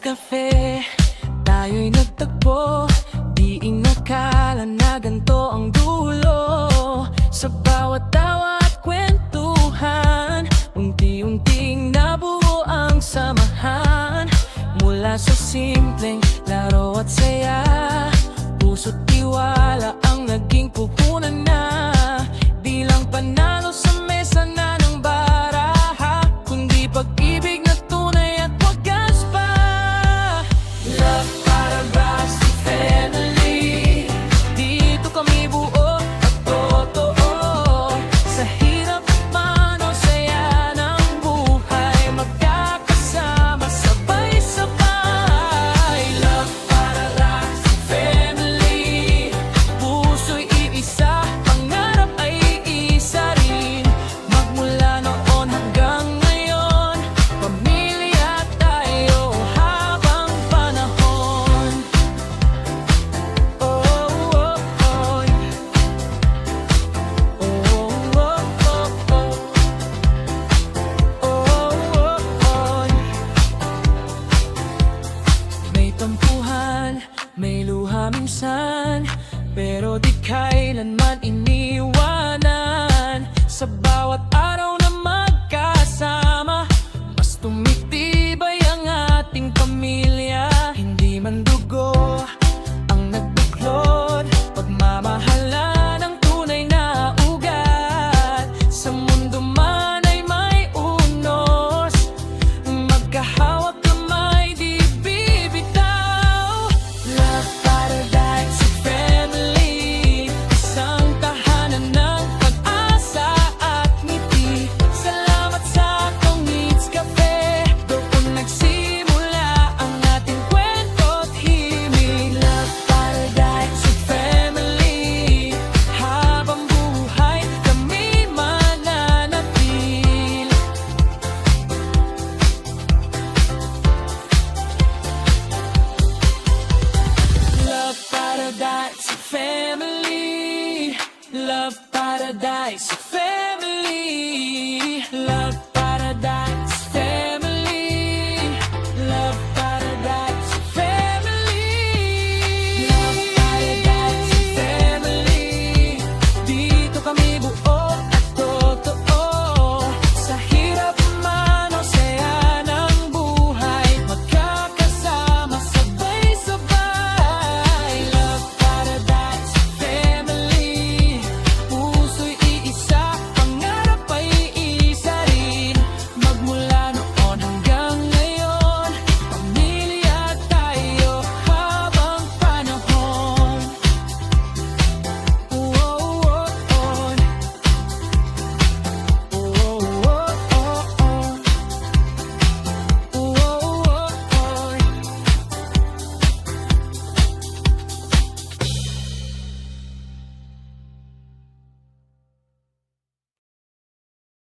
Cafe, tayo'y nagtagpo. Di inakala na ganito ang dulo. Sa bawat tawa at kwentuhan, unti-unting nabuo ang samahan. Mula sa simpleng laro at saya, puso't tiwala ang naging puhunan na. Di lang panalo sa mesa na ng baraha, kundi pag-ibig na tunay at wagas pa. Love Paradise Family, dito kami buo at totoo. Sa hirap man o saya ng buhay, magkakasama sabay-sabay. Love Paradise Family, puso'y iisa, pangarap ay iisa rin. Magmula noon hanggang ngayon, pamilya tayo habang panahon. Oh, oh, oh. Oh, oh, oh, oh. Oh, oh, oh. May tampuhan, may luha minsan, pero di kailanman iniwanan. Sa bawat araw na magkasama, mas tumitibay ang ating pamilya. Hindi man dugo ang nagbuklod, pagmamahalan ang tunay na ugat. Sa mundo man ay may unos, magkahawak kamay di bibitaw. Love Paradise Family, isang tahanan ng pag-asa at ngiti. Salamat sa Tongits Cafe, doon nagsimula ang ating kwento't himig. Love Paradise Family, habang buhay kami mananatil. Love Paradise Family, Love Paradise Family.